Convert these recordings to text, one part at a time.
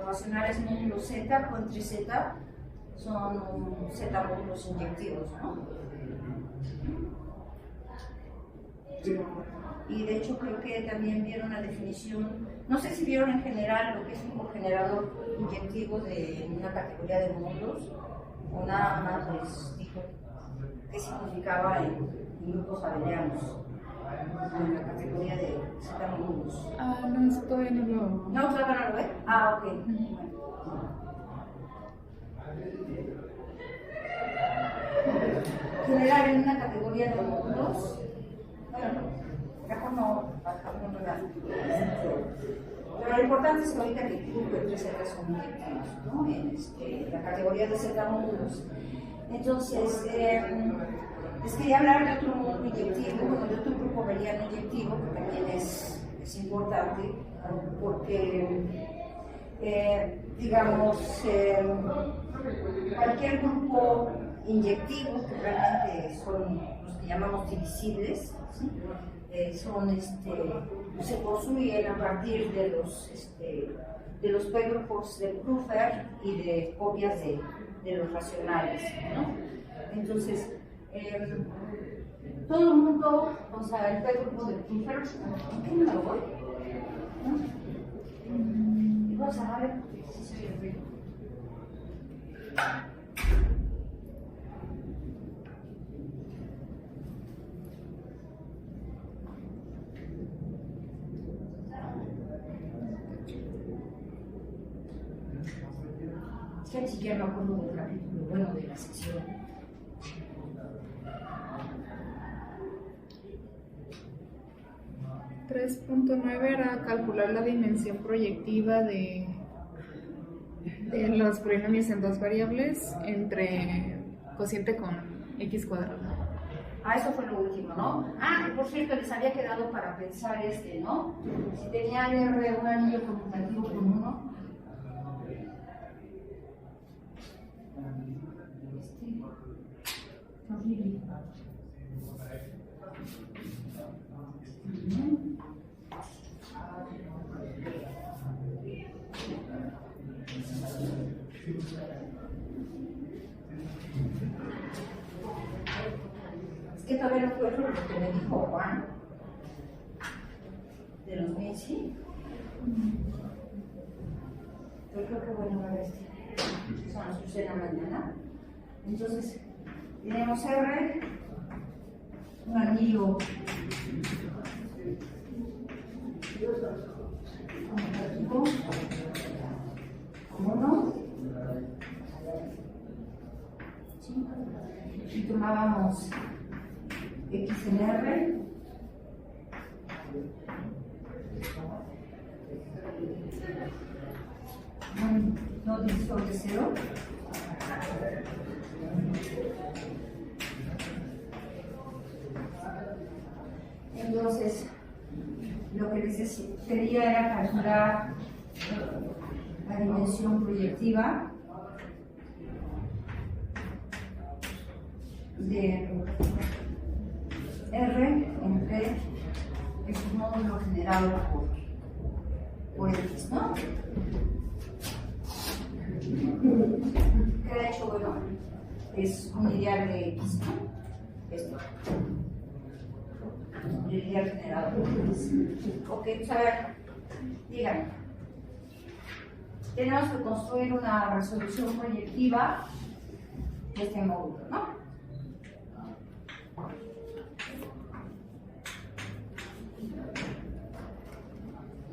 racionales módulo Z con 3Z son Z módulos inyectivos, ¿no? Y de hecho creo que también vieron la definición, no sé si vieron en general lo que es un cogenerador inyectivo de una categoría de módulos, o nada más les dijo qué significaba en grupos abelianos, en la categoría de Z módulos. No, eso todavía no lo... ¿No, todavía no lo ve? Ok. Generar en una categoría de módulos, bueno, mejor no nada. Pero lo importante es que ahorita el grupo de 3Z son inyectivos, ¿no? En la categoría de Z módulos. Entonces, les quería hablar de otro módulo inyectivo, bueno, de otro grupo abeliano inyectivo, que también es importante, porque, digamos, cualquier grupo inyectivo, que realmente son los que llamamos divisibles, ¿sí? Se construyen a partir de los p-grupos de Pfeffer y de copias de los racionales, ¿no? Entonces, todo el mundo, o sea, el p-grupo de Pfeffer, ¿en qué número voy? ¿No? Y vamos a ver si se oye el ruido. Es que ni siquiera me acuerdo del capítulo, bueno, de la sección. .9 era calcular la dimensión proyectiva de los polinomios en dos variables entre cociente con x cuadrado. Eso fue lo último, ¿no? Por cierto, les había quedado para pensar ¿no? Si tenían R un anillo conmutativo con 1, horrible. Es que todavía no fue lo que me dijo Juan de los Messi. Yo creo que bueno, a ver, son las 11 de la mañana. Entonces, tenemos R, un anillo conmutativo, como 1, ¿sí? Y tomábamos X en R, no divisor de 0. Entonces, lo que les pedía era calcular la dimensión proyectiva de R entre el módulo generado por X, ¿no? Que de hecho, bueno, es un ideal de X, ¿no? Esto. El ideal generado por X. Ok, pues a ver, díganme. Tenemos que construir una resolución proyectiva de este módulo, ¿no?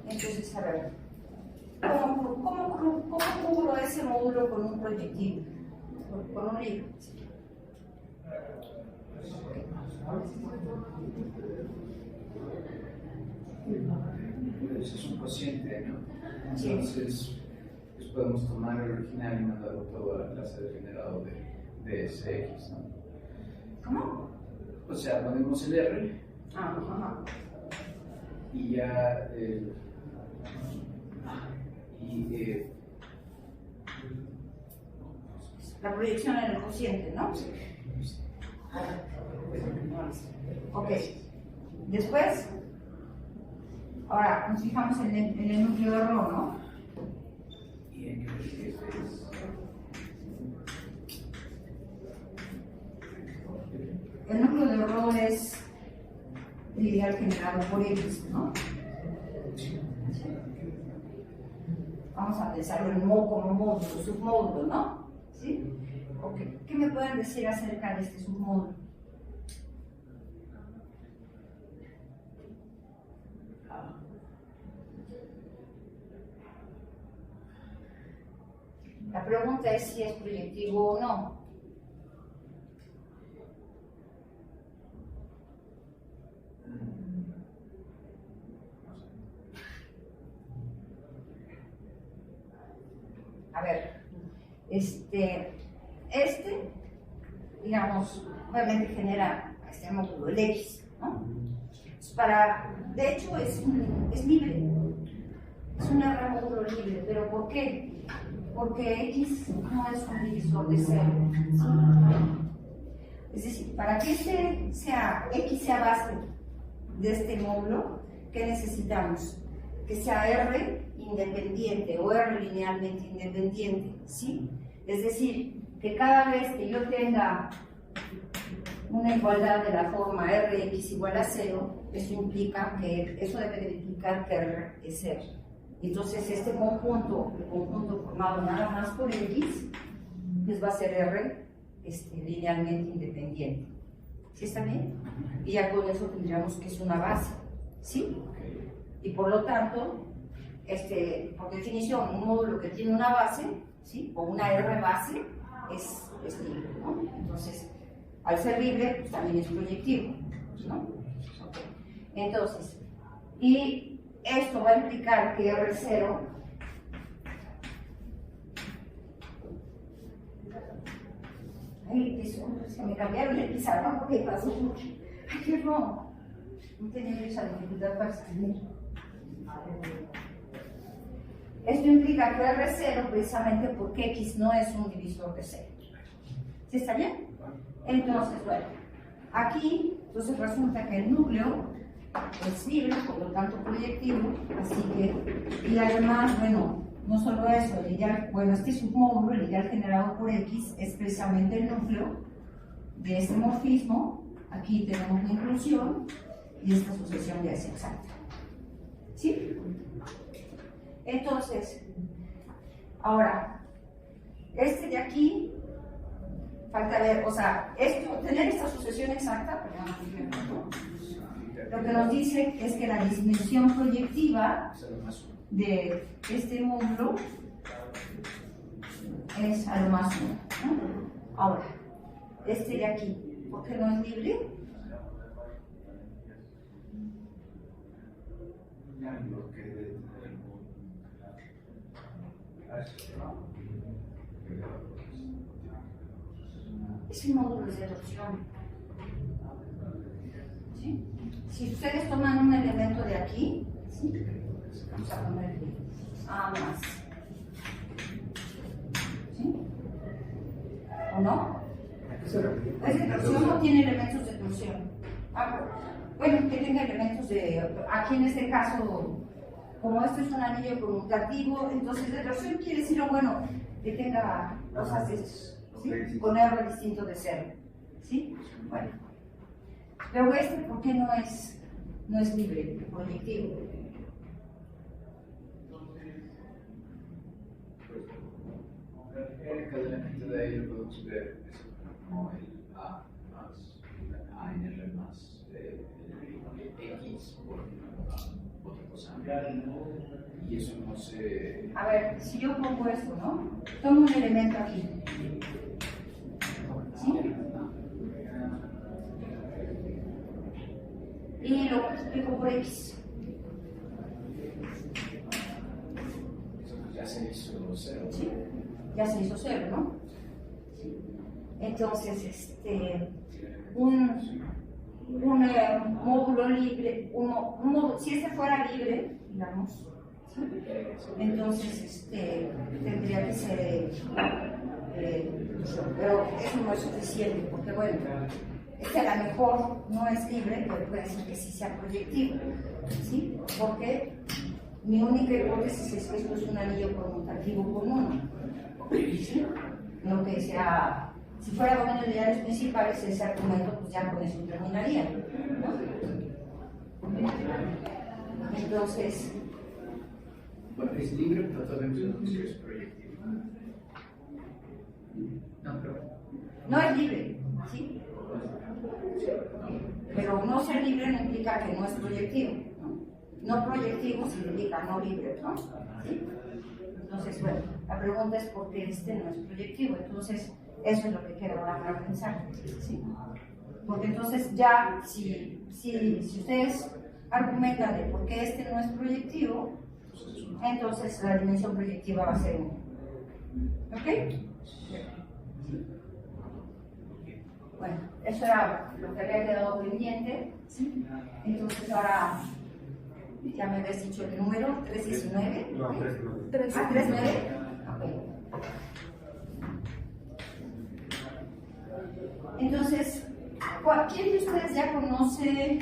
Entonces, a ver, ¿cómo cubro ese módulo con un proyectivo? Con un libro. Eso es un cociente, ¿no? Entonces, pues podemos tomar el original y mandarlo todo a la clase de generado de SX, ¿no? ¿Cómo? O sea, ponemos el R y ya la proyección en el cociente, ¿no? Ok. Después, ahora nos fijamos en el núcleo de Rho, ¿no? El núcleo de error es el ideal generado por X, ¿no? Vamos a pensarlo como módulo, submódulo, ¿no? ¿Sí? Okay. ¿Qué me pueden decir acerca de este submódulo? La pregunta es si es proyectivo o no. A ver, digamos, obviamente genera este módulo, el X, ¿no? De hecho, es libre, es un R módulo libre, pero ¿por qué? Porque X no es un divisor de cero, ¿sí? Es decir, para que X sea base de este módulo, ¿qué necesitamos? Que sea R independiente o R linealmente independiente, ¿sí? Es decir, que cada vez que yo tenga una igualdad de la forma Rx igual a 0, eso debe de implicar que R es R. Entonces este conjunto, el conjunto formado nada más por X, pues va a ser R linealmente independiente. ¿Sí está bien? Y ya con eso tendríamos que es una base, ¿sí? Y por lo tanto, por definición, un módulo que tiene una base, ¿sí? O una R base, es libre, ¿no? Entonces, al ser libre, pues también es proyectivo, ¿no? Okay. Entonces, y esto va a implicar que R0 se me cambiaron el pizarrón porque pasó mucho. Ay, qué no tenía esa dificultad para escribir. Esto implica que R0 precisamente porque X no es un divisor de 0. ¿Sí está bien? Entonces, bueno, aquí entonces resulta que el núcleo es libre, por lo tanto proyectivo, así que, y además, bueno, no solo eso, este submódulo, el ideal generado por X, es precisamente el núcleo de este morfismo. Aquí tenemos la inclusión y esta sucesión ya es exacta. ¿Sí? Entonces, ahora, de aquí, falta ver, o sea, tener esta sucesión exacta, lo que nos dice es que la dimensión proyectiva de este módulo es a lo más 1, ¿no? Ahora, de aquí, ¿por qué no es libre? Es un módulo de reducción. ¿Sí? Si ustedes toman un elemento de aquí, ¿sí? Vamos a poner A más. ¿Sí? ¿O no? ¿Es de torsión o tiene elementos de torsión? Bueno, que tenga elementos aquí en este caso, como esto es un anillo conmutativo, entonces de torsión quiere decir, bueno, que tenga cosas ¿sí? Con R distinto de 0. ¿Sí? Bueno. Pero ¿por qué no es libre, proyectivo? Cada elemento de ahí lo podemos ver como el A más A en R más X por otra cosa. Y eso no se... A ver, si yo pongo esto, ¿no? Tomo un elemento aquí. ¿Sí? Y lo multiplico por X. Ya se hizo 0. ¿Sí? Ya se hizo 0, ¿no? ¿Sí? Entonces, un módulo libre, si este fuera libre, digamos, ¿sí? Entonces tendría que ser, pero eso no es suficiente, porque bueno, a lo mejor no es libre, pero puede decir que sí sea proyectivo, ¿sí? Porque Mi única hipótesis es que esto es un anillo conmutativo común. ¿Sí? No que sea, si fuera dominio de llaves principales, ese argumento pues ya con eso terminaría, ¿no? Entonces, Bueno, es libre, pero todavía no sé si es proyectivo. No, pero. no es libre, ¿sí? Pero no ser libre no implica que no es proyectivo, ¿no? No proyectivo significa no libre, ¿no? ¿Sí? Entonces, bueno, la pregunta es por qué este no es proyectivo. Entonces, eso es lo que queda ahora para pensar, ¿sí? Porque entonces ya, si ustedes argumentan de por qué este no es proyectivo, entonces la dimensión proyectiva va a ser 1. ¿Ok? Bueno, eso era lo que había quedado pendiente, ¿sí? Entonces ahora, ya me habías dicho el número, 319. No, 3. Ah, 39. Ok. Entonces, ¿quién de ustedes ya conoce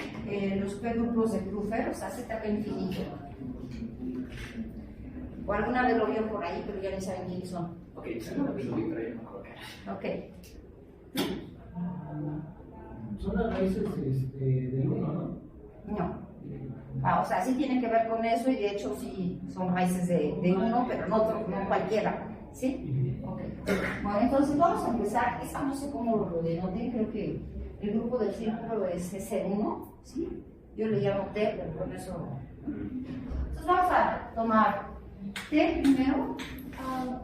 los P-grupos de Pfeffer, o sea, ZP infinito? O alguna vez lo vio por ahí, pero ya ni saben quiénes son. Ok, seguro que lo vi, pero yo no me acuerdo qué era. Ok. Son las raíces del 1, ¿no? No. O sea, sí tienen que ver con eso y de hecho sí son raíces de 1, pero no cualquiera. ¿Sí? Ok. Bueno, entonces vamos a empezar. Esta no sé cómo lo denoten, creo que el grupo del círculo es C1, ¿sí? Yo le llamo T, pero por eso. Entonces vamos a tomar T primero.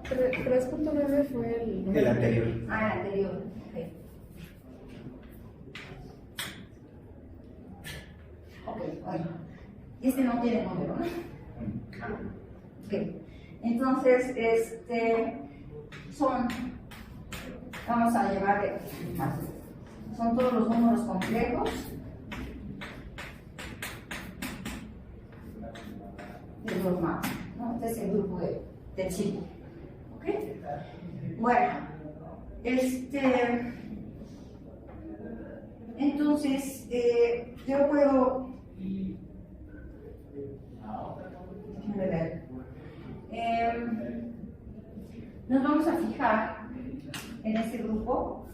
3.9 fue el número. El anterior. El anterior. Ok, bueno. Y este no tiene número, ¿no? Ok. Entonces, vamos a llevar, son todos los números complejos del normal, ¿no? Este es el grupo del círculo. ¿Ok? Bueno, entonces, yo puedo, déjenme ver, nos vamos a fijar en este grupo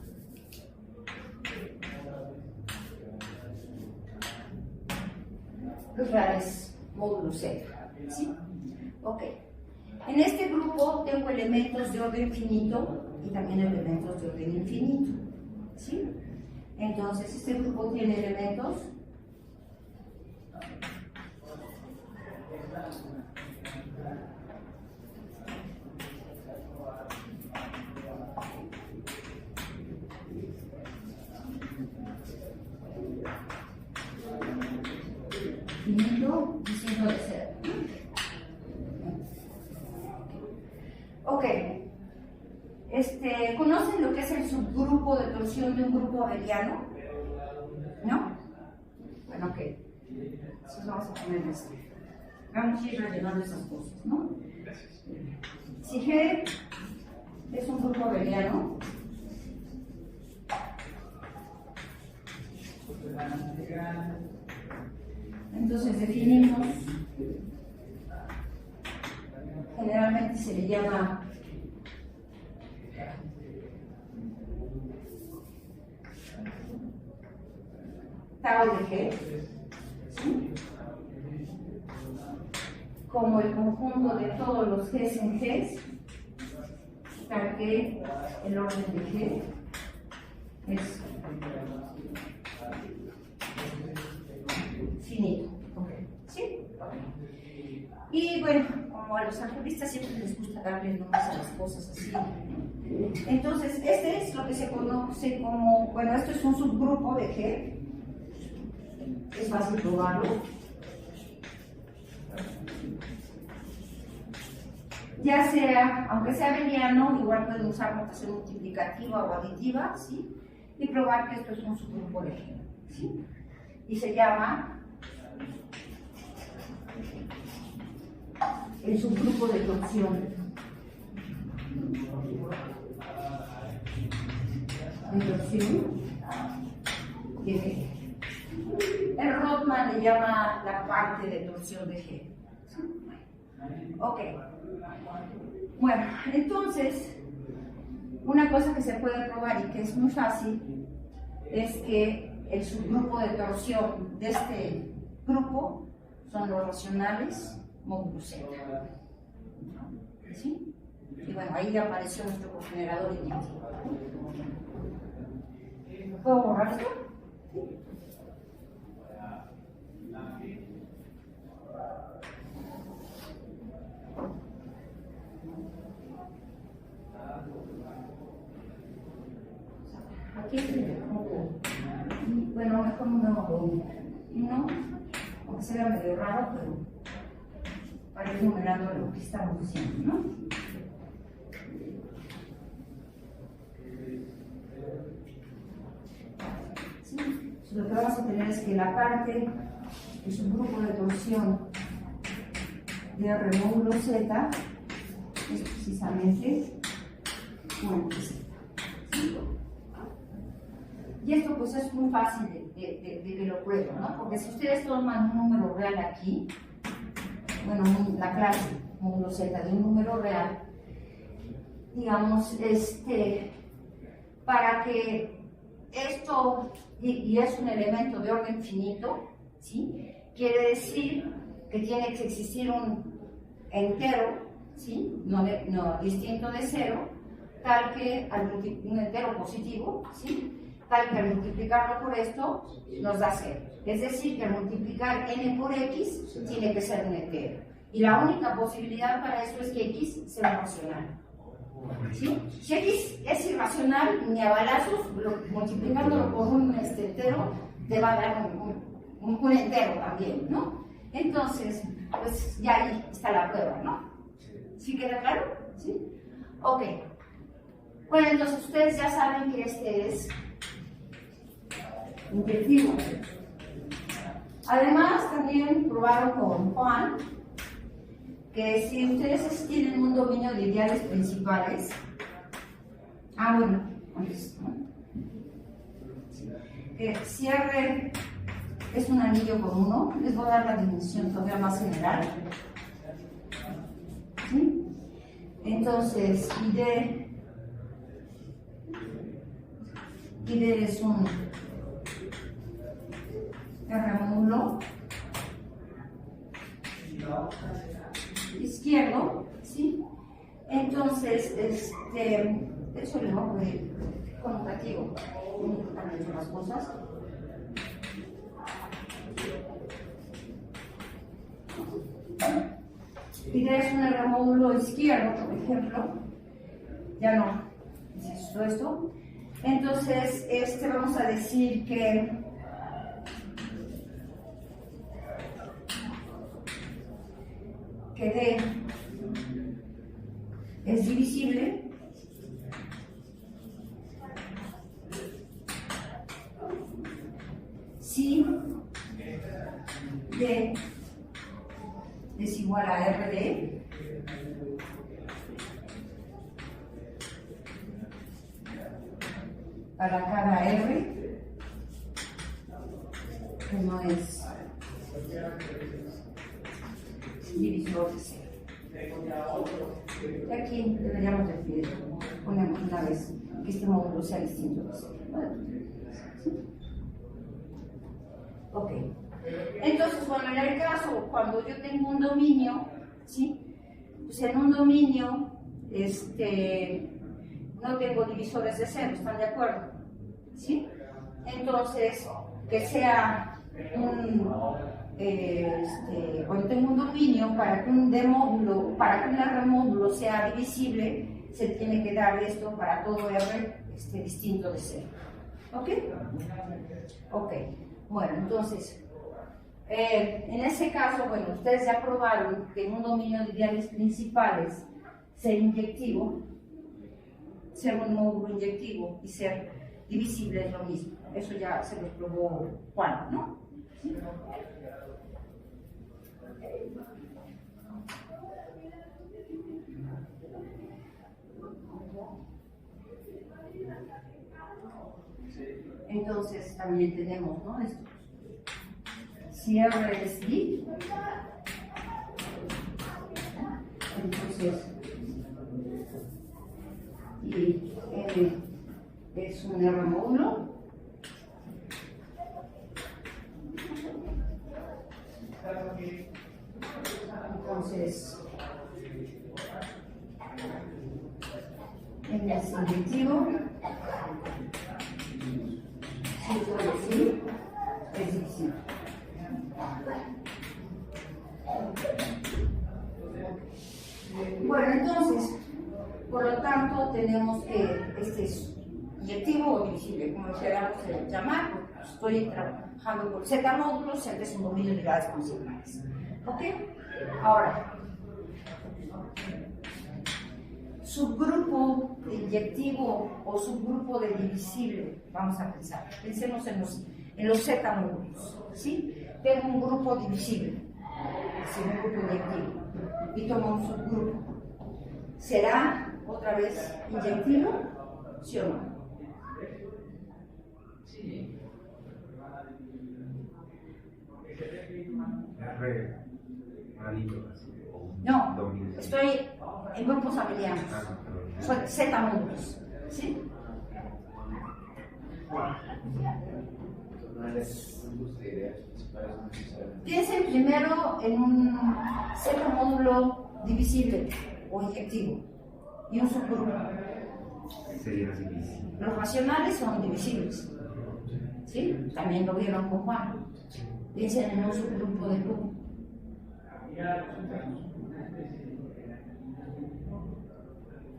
los reales módulos Z, ¿sí? Ok. En este grupo tengo elementos de orden finito y también elementos de orden infinito, ¿sí? Entonces, este grupo tiene elementos finito y signo de cero. Ok. ¿Conocen lo que es el subgrupo de torsión de un grupo abeliano? ¿No? Bueno, ok. Entonces vamos a poner esto. Vamos a ir rellenando esas cosas, ¿no? Si G es un grupo abeliano, entonces definimos, generalmente se le llama tau de G, ¿sí? Como el conjunto de todos los Gs en Gs, hasta que el orden de G es finito. Okay. ¿Sí? Y bueno, como a los algebristas siempre les gusta darle nombres a las cosas así. Entonces, este es lo que se conoce como, bueno, esto es un subgrupo de G. Es fácil probarlo. Ya sea, aunque sea abeliano, igual pueden usar notación multiplicativa o aditiva, ¿sí? Y probar que esto es un subgrupo de G, ¿sí? Y se llama el subgrupo de torsión. De torsión de G. El Rothman le llama la parte de torsión de G. Ok. Bueno, entonces, una cosa que se puede probar y que es muy fácil es que el subgrupo de torsión de este grupo son los racionales módulo Z. ¿Sí? Y bueno, ahí apareció nuestro cogenerador inyectivo. ¿Puedo borrar esto? Aquí bueno, mejor no, aunque se vea medio raro, pero para ir numerando lo que estamos diciendo, ¿no? ¿Sí? Lo que vamos a tener es que la parte es un grupo de torsión de R módulo Z es precisamente Z. ¿Sí? Y esto pues es muy fácil de que lo prueben, ¿no? Porque si ustedes toman un número real aquí, bueno, la clase módulo Z de un número real, digamos, para que esto, y es un elemento de orden finito, ¿sí? Quiere decir que tiene que existir un entero, ¿sí? No distinto de cero, tal que un entero positivo, ¿sí? Tal que al multiplicarlo por esto nos da 0. Es decir, que al multiplicar n por x tiene que ser un entero. Y la única posibilidad para eso es que x sea racional. ¿Sí? Si x es irracional, ni a balazos, multiplicándolo por un entero, te va a dar un entero también, ¿no? Entonces, pues ya ahí está la prueba, ¿no? ¿Sí queda claro? ¿Sí? Ok. Bueno, entonces ustedes ya saben que este es inyectivo. Además, también probaron con Juan que si ustedes tienen un dominio de ideales principales, bueno, antes, ¿no? Que si R es un anillo con 1, les voy a dar la dimensión todavía más general. ¿Sí? Entonces, ID es un R módulo izquierdo, ¿sí? Entonces, eso le voy a poner conmutativo, han hecho las cosas. Y es un R módulo izquierdo, por ejemplo, ya no necesito esto. Entonces, vamos a decir que D es divisible si D es igual a RD para cada R que no es divisor de 0. Y aquí deberíamos decir, ponemos una vez que este módulo sea distinto de 0. ¿Sí? Ok. Entonces, bueno, en el caso, cuando yo tengo un dominio, ¿sí? Pues en un dominio, no tengo divisores de 0, ¿están de acuerdo? ¿Sí? Entonces, que sea cuando tengo un dominio, para que un R módulo sea divisible, se tiene que dar esto para todo R distinto de 0. ¿Ok? Ok. Bueno, entonces, en ese caso, bueno, ustedes ya probaron que en un dominio de ideales principales, ser inyectivo, ser un módulo inyectivo y ser divisible es lo mismo. Eso ya se los probó Juan, ¿no? ¿Sí? Entonces también tenemos, ¿no? Esto. Si R es I, entonces, y N es un R módulo. Entonces, N es inyectivo. Sí, puede decir, es divisible. Bueno, entonces, por lo tanto, tenemos que este es inyectivo o divisible, como queramos llamar, porque estoy trabajando con Z módulos, Z es un dominio de unidades consigmales. ¿Ok? Ahora, subgrupo de inyectivo o subgrupo de divisible, vamos a pensar. Pensemos en los Z módulos, ¿sí? Tengo un grupo divisible, es un grupo inyectivo, y tomo un subgrupo. ¿Será otra vez inyectivo? ¿Sí o no? Sí. No, estoy en grupos abelianos. Son Z módulos, ¿sí? Piensen primero en un Z módulo divisible o inyectivo y un subgrupo. Los racionales son divisibles, ¿sí? También lo vieron con Juan. Piensen en un subgrupo de grupo.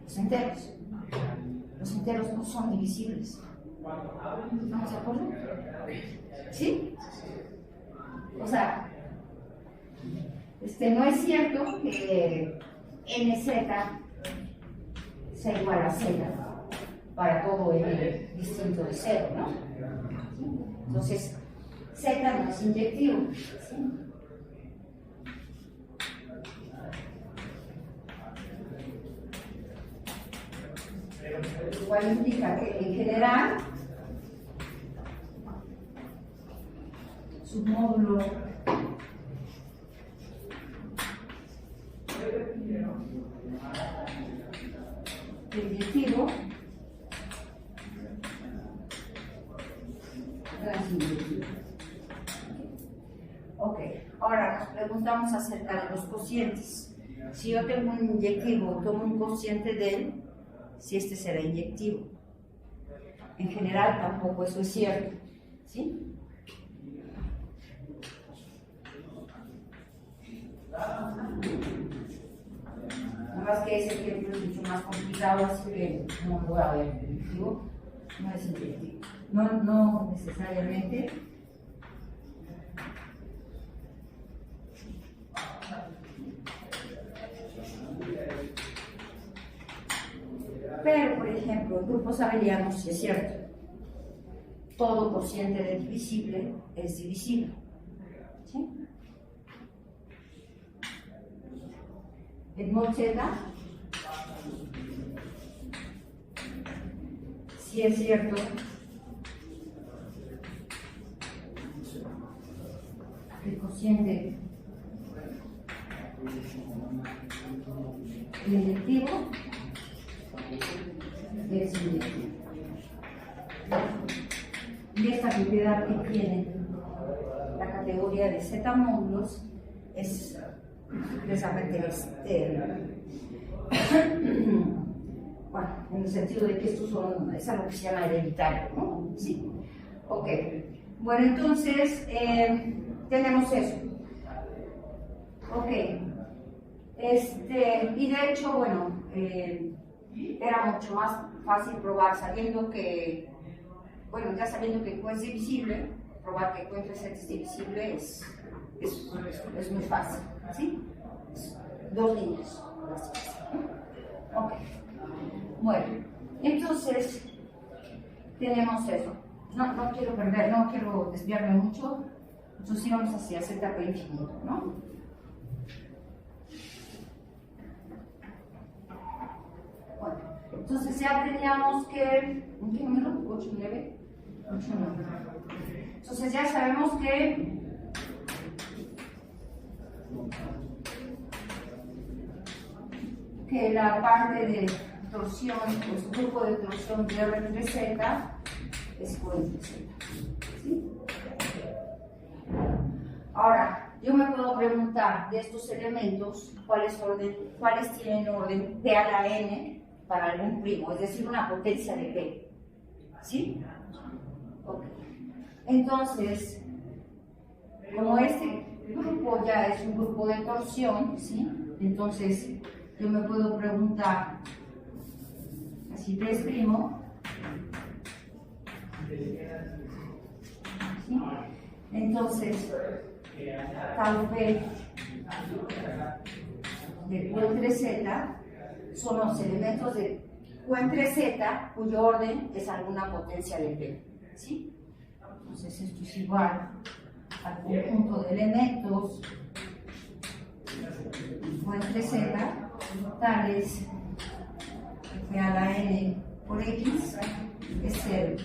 Los enteros. Los enteros no son divisibles. ¿Estamos de acuerdo? ¿Sí? O sea, no es cierto que NZ sea igual a Z para todo N distinto de 0, ¿no? Entonces, Z no es inyectivo, ¿sí? Lo cual implica que en general su módulo inyectivo es inyectivo. Ok, ahora nos preguntamos acerca de los cocientes. Si yo tengo un inyectivo, tomo un cociente de él, si este será inyectivo. En general tampoco eso es cierto, ¿sí? Nada más que ese ejemplo es mucho más complicado, así que no lo voy a ver. Inyectivo no es inyectivo. No necesariamente. Pero, por ejemplo, en grupos abelianos sí es cierto. Todo cociente de divisible es divisible. ¿Sí? En mod Z, sí es cierto el cociente inyectivo es inyectivo. Y esta propiedad que tiene la categoría de Z módulos es precisamente bueno, en el sentido de que estos es algo que se llama hereditario, ¿no? Sí. Ok. Bueno, entonces tenemos eso. Ok. Y de hecho, bueno, era mucho más fácil probar sabiendo que, bueno, ya sabiendo que Q es divisible, probar que Q entre Z es divisible es muy fácil, ¿sí? Dos líneas. Ok. Bueno, entonces tenemos eso. No quiero desviarme mucho, entonces íbamos hacia Z infinito, ¿no? Bueno, entonces ya teníamos que, ¿en qué número? 8, 9. Entonces ya sabemos que que la parte de torsión, pues un grupo de torsión de R3Z es igual a Z. ¿Sí? Ahora, yo me puedo preguntar de estos elementos cuáles tienen orden P a la N para algún primo, es decir, una potencia de P. ¿Sí? Ok. Entonces, como este grupo ya es un grupo de torsión, ¿sí? Entonces yo me puedo preguntar, así 3', ¿sí? Entonces, tal P de Q entre Z son los elementos de Q entre Z cuyo orden es alguna potencia de P, ¿sí? Entonces esto es igual al conjunto de elementos Q entre Z tales que a la N por X es 0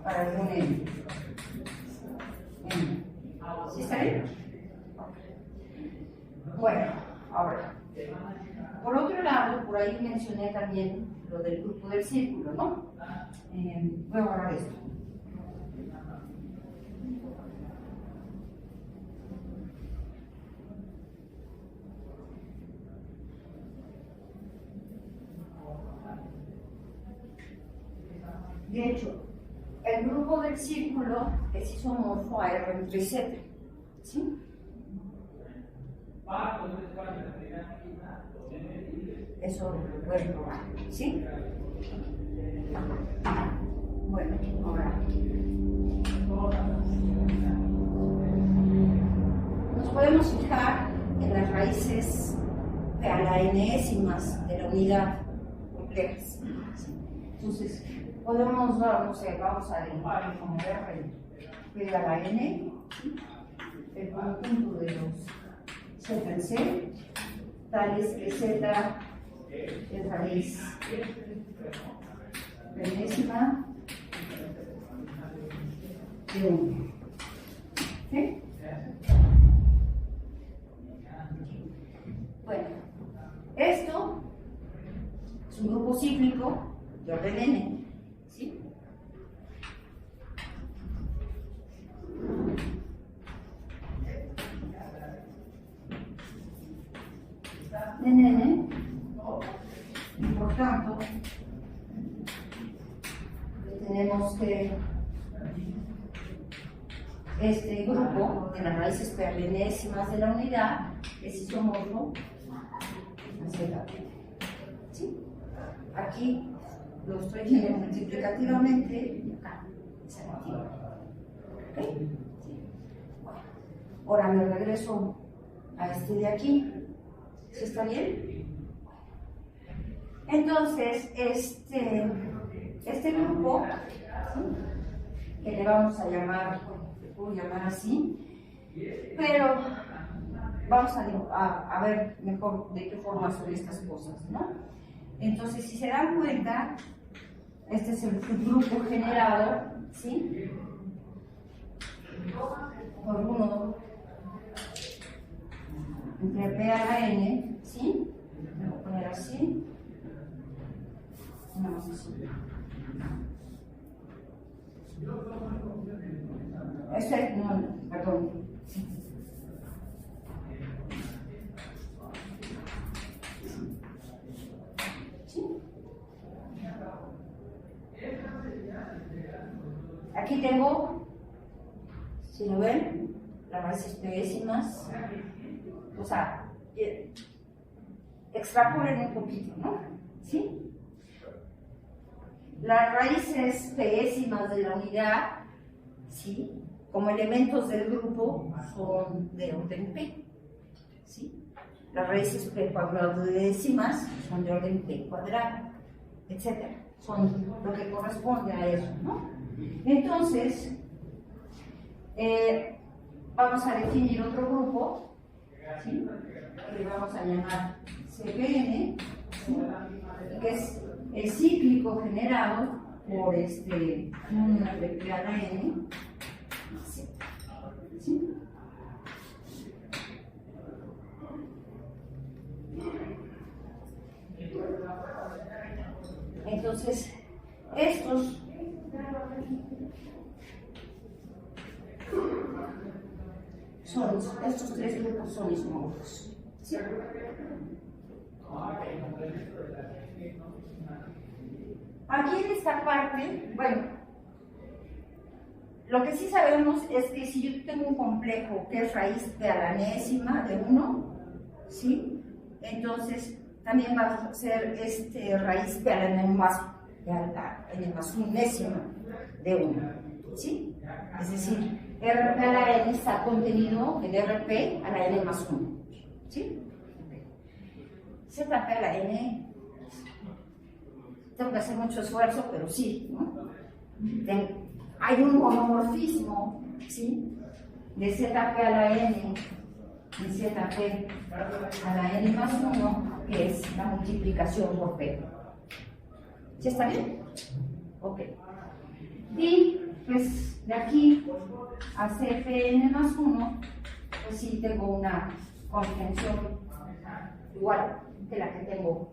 para algún N. ¿Sí está bien? Bueno, ahora, por otro lado, por ahí mencioné también lo del grupo del círculo, ¿no? Voy a borrar esto. De hecho, el grupo del círculo es isomorfo a R entre Z, ¿sí? Eso lo pueden probar, ¿sí? Bueno, ahora nos podemos fijar en las raíces a la enésimas de la unidad complejas, ¿sí? Entonces, podemos, no sé, vamos a dibujar como R P a la N, ¿sí? El conjunto de los Z en C, tales que Z es raíz enésima de 1. ¿Sí? Bueno, esto es un grupo cíclico de orden N, ¿sí? En N, y por tanto, tenemos que este grupo de las raíces perlenésimas de la unidad es isomorfo a Z. ¿Sí? Aquí lo estoy viendo multiplicativamente y acá es aditivo. ¿Ok? ¿Sí? Bueno, ahora me regreso a este de aquí. ¿Sí está bien? Entonces, este grupo, ¿sí? Que le vamos a llamar, le puedo llamar así, pero vamos a ver mejor de qué forma son estas cosas, ¿no? Entonces, si se dan cuenta, este es el grupo generado, ¿sí? Por 1 entre P a la N, ¿sí? Lo voy a poner así. No, así. No, perdón. ¿Sí? Aquí tengo, si lo ven, las raíces pésimas. O sea, extrapolen un poquito, ¿no? ¿Sí? Las raíces pésimas de la unidad, ¿sí? Como elementos del grupo, son de orden P, ¿sí? Las raíces P cuadradécimas son de orden P cuadrado, etc. Son lo que corresponde a eso, ¿no? Entonces, vamos a definir otro grupo, ¿sí? Que le vamos a llamar CPN, ¿sí? Que es el cíclico generado por un de P a la N, ¿sí? Entonces, estos estos tres grupos son isomorfos. ¿Sí? Aquí en esta parte, bueno, lo que sí sabemos es que si yo tengo un complejo que es raíz de a la enésima de 1, ¿sí? Entonces también va a ser raíz de a la n más unésima de 1, ¿sí? Es decir, RP a la n está contenido en RP a la n más 1, ¿sí? ZP a la n, tengo que hacer mucho esfuerzo, pero sí, ¿no? Hay un monomorfismo, ¿sí? De ZP a la n y ZP a la n más 1, que es la multiplicación por P. ¿Sí está bien? Ok. Y pues de aquí a CPN más 1, pues sí tengo una contención igual que la que tengo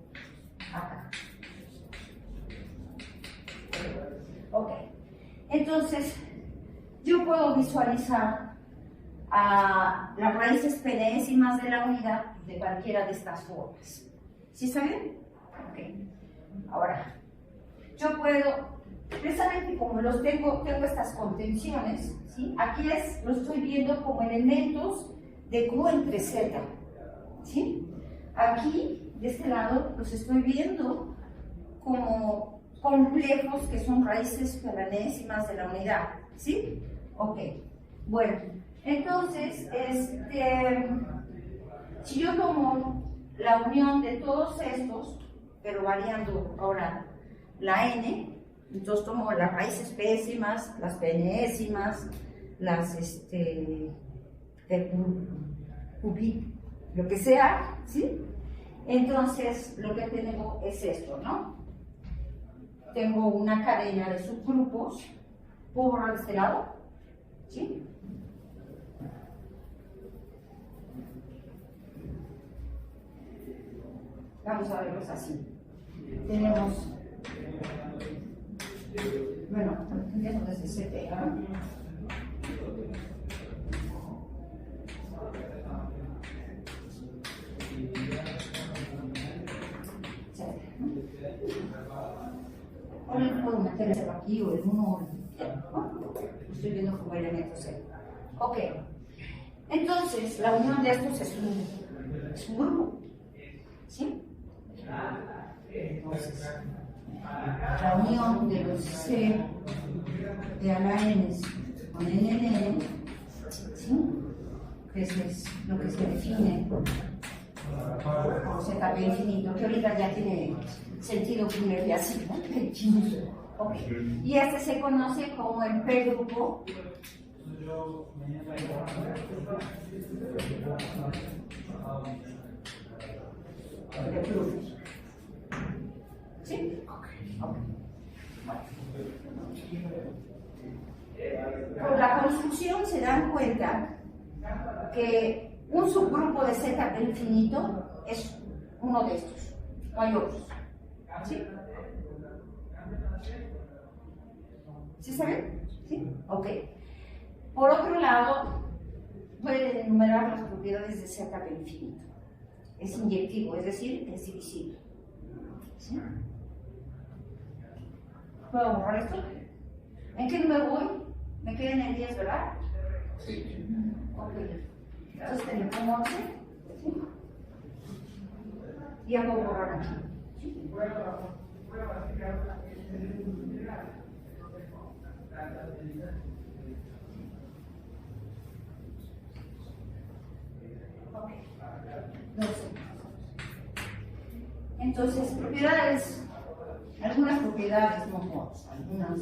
acá. Ok. Entonces, yo puedo visualizar a las raíces penésimas de la unidad de cualquiera de estas formas. ¿Sí está bien? Ok. Ahora, yo puedo, precisamente como los tengo estas contenciones, ¿sí? Aquí lo estoy viendo como elementos de Q entre Z, ¿sí? Aquí, de este lado, los estoy viendo como complejos que son raíces pelanésimas de la unidad, ¿sí? Ok, bueno, entonces, si yo tomo la unión de todos estos, pero variando ahora la n, entonces tomo las raíces pésimas, las penésimas, las lo que sea, ¿sí? Entonces, lo que tengo es esto, ¿no? Tengo una cadena de subgrupos, ¿puedo borrar de este lado? ¿Sí? Vamos a verlos así. Tenemos, bueno, empiezo desde CT, ¿no? Puedo meter el aquí o el 1, estoy viendo como elemento C. Ok, entonces la unión de estos es un grupo, ¿sí? Entonces, la unión de los C de a la N con NN, ¿sí? Que es lo que se define como ZP infinito, que ahorita ya tiene sentido primero y así, ¿no? Okay. Y este se conoce como el P grupo de Plouffe. ¿Sí? Okay. Por la construcción se dan cuenta que un subgrupo de ZP infinito es uno de estos, no hay otros. ¿Sí? ¿Sí saben? ¿Sí? Ok. Por otro lado, pueden enumerar las propiedades de ZP infinito. Es inyectivo, es decir, es divisible. ¿Sí? ¿Puedo borrar esto? ¿En qué número voy? Me quedé en el 10, ¿verdad? Sí. Ok. Entonces te le pongo 11. ¿Sí? Y ya puedo borrar aquí. ¿Sí? Ok. 12. Entonces, propiedades, algunas propiedades, no todas, algunas.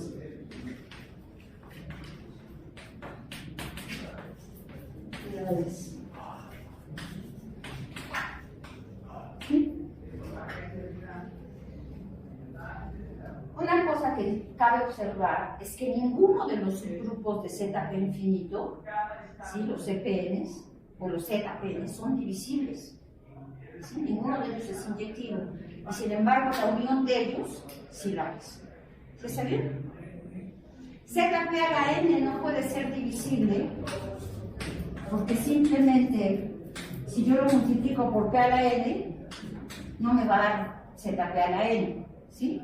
Propiedades. ¿Sí? Una cosa que cabe observar es que ninguno de los subgrupos de ZP infinito, ¿sí? Los CPNs o los ZPNs, son divisibles. ¿Sí? Ninguno de ellos es inyectivo. Y sin embargo, la unión de ellos sí la es. ¿Sí está bien? ZP a la n no puede ser divisible porque simplemente si yo lo multiplico por P a la n no me va a dar ZP a la n, ¿sí?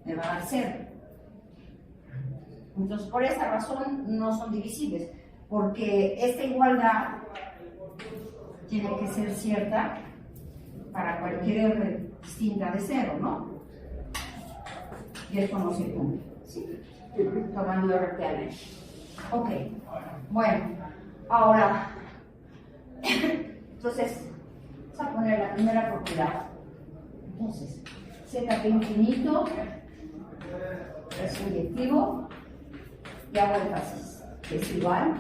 Me va a dar 0. Entonces, por esa razón no son divisibles, porque esta igualdad tiene que ser cierta para cualquier R distinta de 0, ¿no? Y esto no se cumple, ¿sí? Tomando RP a la n. Ok, bueno, ahora, entonces, vamos a poner la primera propiedad. Entonces, ZP infinito es inyectivo y hago énfasis, que es igual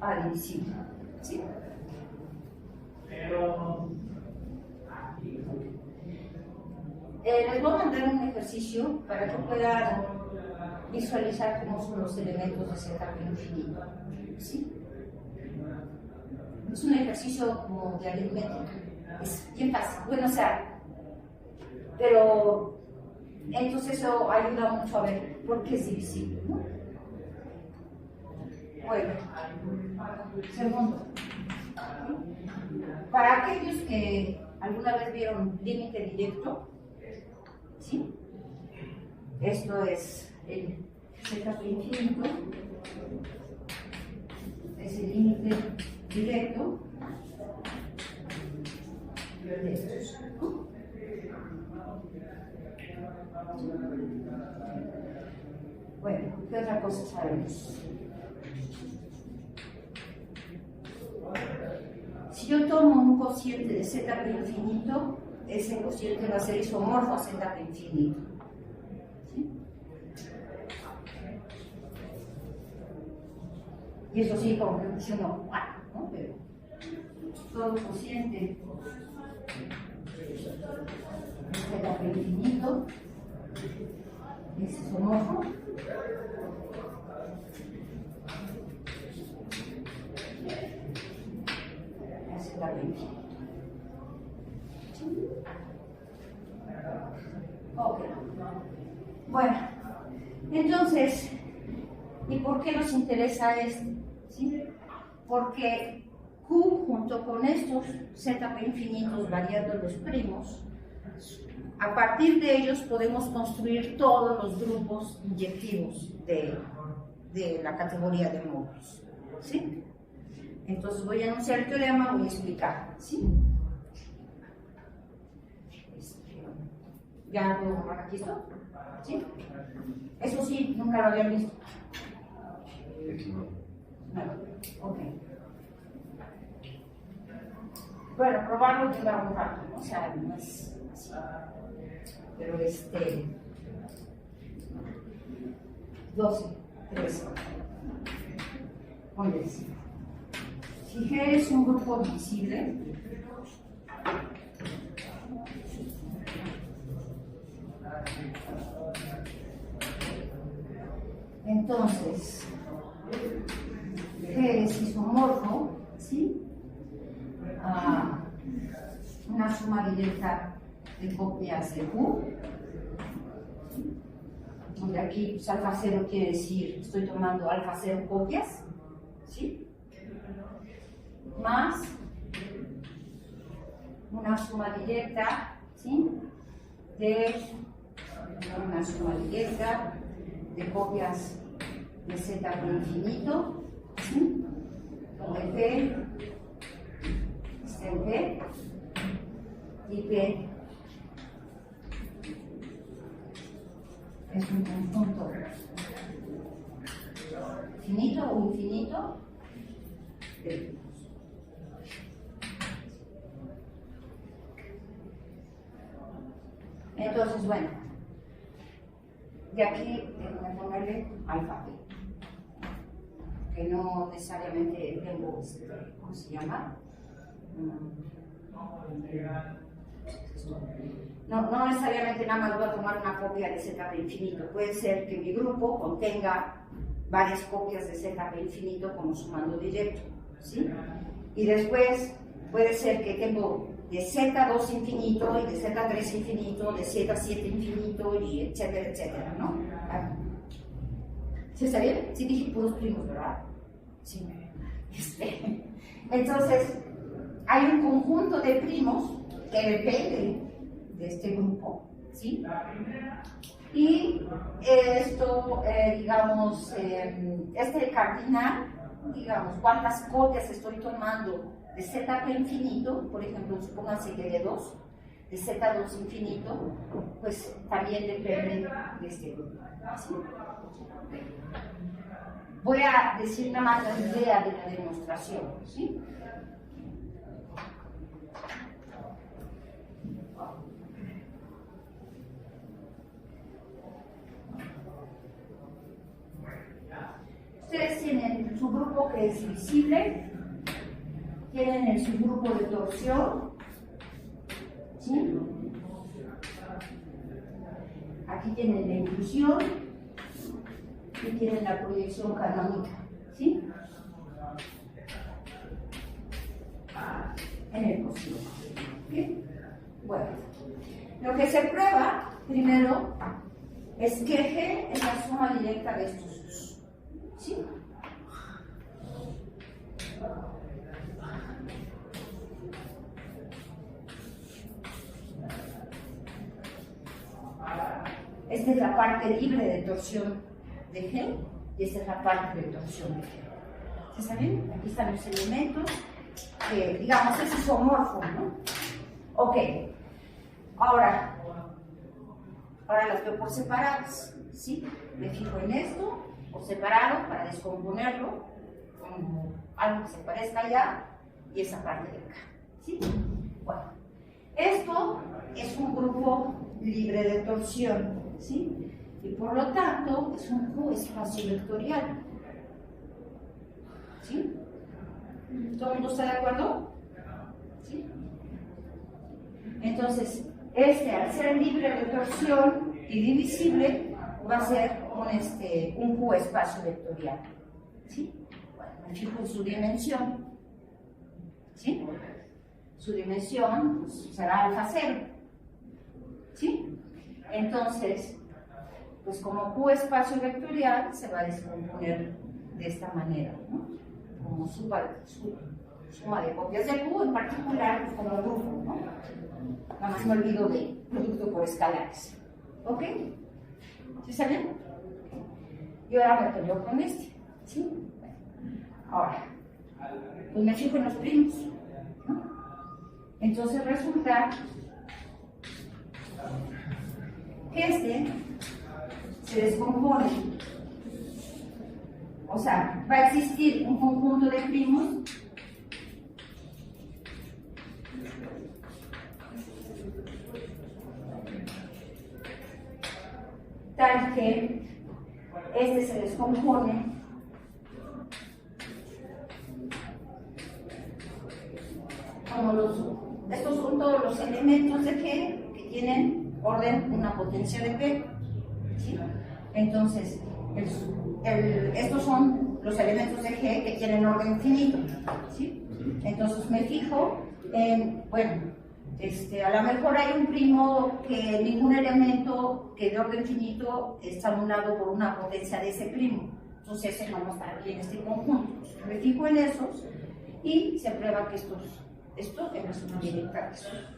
a divisible, ¿sí? Les voy a mandar un ejercicio para que puedan visualizar cómo son los elementos de ZP infinito, ¿sí? Es un ejercicio como de aritmética, es bien fácil, bueno, o sea, pero entonces eso ayuda mucho a ver por qué es divisible, ¿no? Bueno, segundo, para aquellos que alguna vez vieron límite directo, ¿sí? Esto es el ZP infinito, es el límite directo de estos, ¿no? Bueno, ¿qué otra cosa sabemos? Si yo tomo un cociente de ZP infinito, ese cociente va a ser isomorfo a ZP infinito. ¿Sí? Y eso sí, como que funcionó mal, ¿no? Pero todo cociente de ZP infinito es isomorfo a ZP infinito. Ok. Bueno, entonces, ¿y por qué nos interesa esto? ¿Sí? Porque Q junto con estos ZP infinitos variando los primos, a partir de ellos podemos construir todos los grupos inyectivos de la categoría de módulos, ¿sí? Entonces voy a anunciar el teorema, voy a explicar, ¿sí? ¿Ya puedo borrar aquí esto? ¿Sí? Eso sí, nunca lo habían visto. No, ok. Bueno, probarlo lleva un rato, ¿no? O sea, no es así. Pero 12, 13. Ponles. Si G es un grupo divisible, entonces G es isomorfo, ¿sí? A una suma directa de copias de Q, donde aquí pues, alfa 0 quiere decir, estoy tomando alfa 0 copias, ¿sí? Más una suma directa, ¿sí? De una suma directa de copias de ZP infinito, ¿sí? Donde P está en P y P es un conjunto finito o infinito de grupos. Entonces, bueno, de aquí tengo que ponerle alfa P, que no necesariamente tengo, ¿cómo se llama? No necesariamente nada más voy a tomar una copia de ZP infinito. Puede ser que mi grupo contenga varias copias de ZP infinito como sumando directo, ¿sí? Y después puede ser que tengo de Z2 infinito y de Z3 infinito, de Z7 infinito y etcétera, etcétera, ¿no? ¿Sí está bien? Sí dije puros primos, ¿verdad? Sí. Entonces, hay un conjunto de primos que depende de este grupo, ¿sí? Y esto, digamos, este cardinal, digamos, cuántas copias estoy tomando de Z infinito, por ejemplo, supónganse que de 2, de Z2 infinito, pues también depende de este grupo, ¿sí? Voy a decir nada más la idea de la demostración, ¿sí? Ustedes tienen el subgrupo que es visible, tienen el subgrupo de torsión, ¿sí? Aquí tienen la inclusión y tienen la proyección canónica, ¿sí? En el posible. ¿Okay? Bueno, lo que se prueba primero es que G es la suma directa de estos dos, ¿sí? Esta es la parte libre de torsión de G y esta es la parte de torsión de G. ¿Sí saben? Aquí están los elementos que, digamos, es isomorfo, ¿no? Ok. Ahora las veo por separadas, ¿sí? Me fijo en esto, por separado, para descomponerlo, como algo que se parezca allá, y esa parte de acá, ¿sí? Bueno, esto es un grupo libre de torsión, ¿sí? Y por lo tanto es un Q espacio vectorial, ¿sí? ¿Todo el mundo está de acuerdo? ¿Sí? Entonces, al ser libre de torsión y divisible, va a ser un Q espacio vectorial, ¿sí? Bueno, me fijo en su dimensión, ¿sí? Su dimensión pues, será alfa 0, ¿sí? Entonces, pues como Q espacio vectorial se va a descomponer de esta manera, ¿no? Como suma de copias de Q, en particular pues como grupo, ¿no? Nada más me olvido de producto por escalares, ¿ok? ¿Sí saben? Y ahora me peleo con este, ¿sí? Ahora, pues me fijo en los primos, ¿no? Entonces resulta que este se descompone, o sea, va a existir un conjunto de primos tal que este se descompone como estos son todos los elementos de G que tienen orden una potencia de P, ¿sí? Entonces estos son los elementos de G que tienen orden infinito, ¿sí? Entonces me fijo en, bueno, a lo mejor hay un primo que ningún elemento que de orden finito está anulado por una potencia de ese primo. Entonces ese no va a estar aquí en este conjunto. Me fijo en esos y se prueba que esto es la suma directa de esos.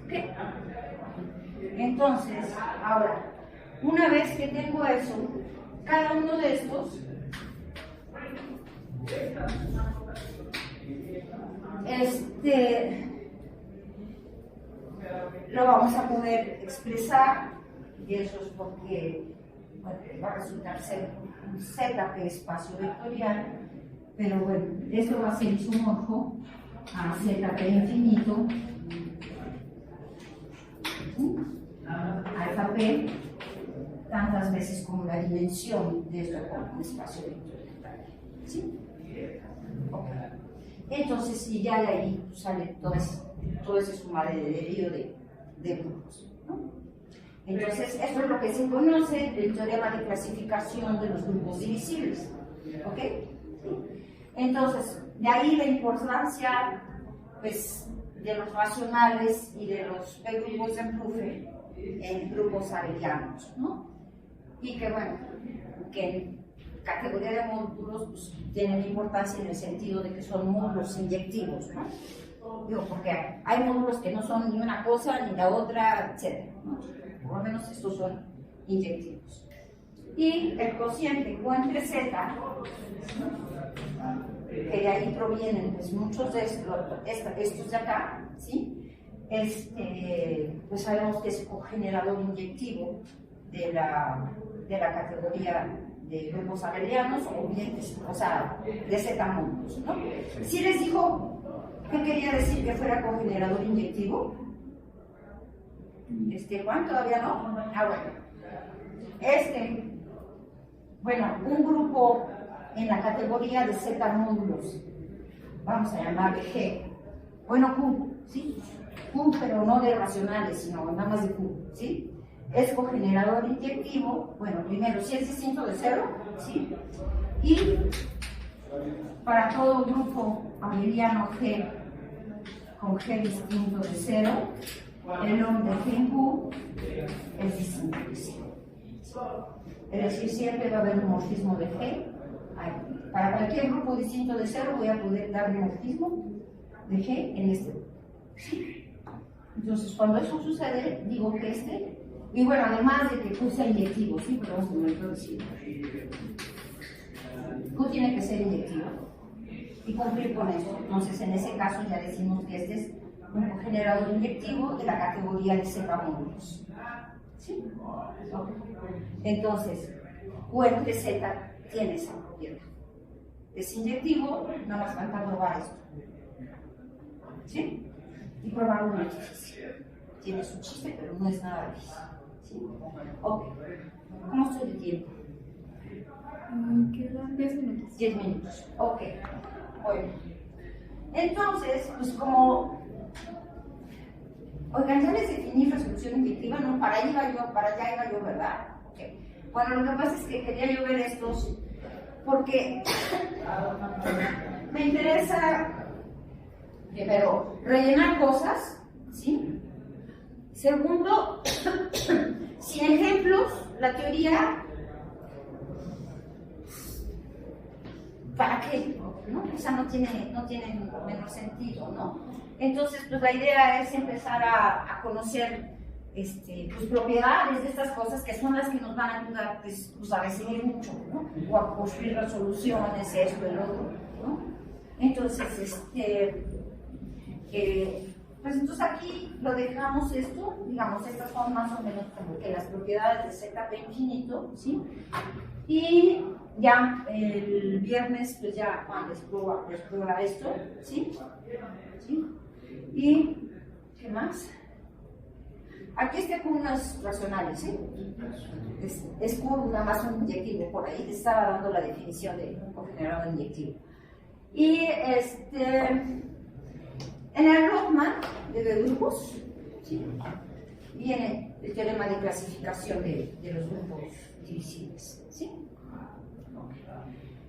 ¿Okay? Entonces, ahora, una vez que tengo eso, cada uno de estos lo vamos a poder expresar, y eso es porque bueno, va a resultar ser un ZP espacio vectorial, pero bueno, esto va a ser isomorfo a ZP infinito, alfa P, tantas veces como la dimensión de esto como un espacio vectorial, ¿sí? Okay. Entonces, si ya de ahí sale todo ese sumar de grupos, ¿no? Entonces, esto es lo que se conoce el teorema de clasificación de los grupos divisibles, ¿ok? ¿Sí? Entonces, de ahí la importancia pues, de los racionales y de los grupos de empuje en grupos abelianos, ¿no? Y que, bueno, que en categoría de módulos pues, tienen importancia en el sentido de que son módulos inyectivos, ¿no? Digo, porque hay módulos que no son ni una cosa ni la otra, etc., ¿no? Por lo menos estos son inyectivos. Y el cociente Q entre Z, que de ahí provienen pues, muchos de estos de acá, ¿sí? Pues sabemos que es cogenerador inyectivo de la categoría de grupos abelianos o bien, o sea, de Z módulos, ¿no? ¿Sí les dijo qué quería decir que fuera cogenerador inyectivo? Juan, ¿todavía no? Ah, bueno. Bueno, un grupo en la categoría de Z módulos, vamos a llamarle G, bueno, Q, ¿sí? Q, pero no de racionales, sino nada más de Q, ¿sí? Es cogenerador inyectivo, bueno, primero, si es distinto de cero, ¿sí? Y para todo grupo abeliano G con G distinto de cero, el nombre de G en Q es distinto de cero. Es decir, siempre va a haber un morfismo de G. Para cualquier grupo distinto de cero voy a poder dar un morfismo de G en este grupo. ¿Sí? Entonces, cuando eso sucede, digo que y bueno, además de que Q sea inyectivo, ¿sí? Pero vamos a decir. Q tiene que ser inyectivo y cumplir con eso. Entonces, en ese caso ya decimos que este es un cogenerador inyectivo de la categoría de Z módulos. ¿Sí? Okay. Entonces, Q entre Z tiene esa propiedad. Es inyectivo, nada más falta probar esto. ¿Sí? Y probar un difícil. Tiene su chiste, pero no es nada difícil. ¿Sí? Ok. ¿Cómo estoy de tiempo? Quedan 10 minutos. 10 minutos. Ok. Bueno. Entonces, pues como... Oigan, ya les definí resolución inyectiva, ¿no? Para allá iba yo, ¿verdad? Okay. Bueno, lo que pasa es que quería yo ver estos porque me interesa, primero, rellenar cosas, ¿sí? Segundo, sin ejemplos, la teoría, ¿para qué? ¿No? O sea, no tiene menor sentido, ¿no? Entonces, pues la idea es empezar a conocer pues, propiedades de estas cosas que son las que nos van a ayudar pues, a decidir mucho, ¿no? O a construir resoluciones, esto, el otro, ¿no? Entonces, pues entonces aquí lo dejamos esto, digamos, estas son más o menos como que las propiedades de ZP infinito, ¿sí? Y ya el viernes, pues ya Juan les prueba esto, ¿sí? ¿Sí? Y, ¿qué más? Aquí está con unas racionales, ¿sí? Es Q nada más un inyectivo, por ahí te estaba dando la definición de cogenerador inyectivo. Y en el Rothman de grupos, ¿sí? Viene el teorema de clasificación de los grupos divisibles, ¿sí? Okay.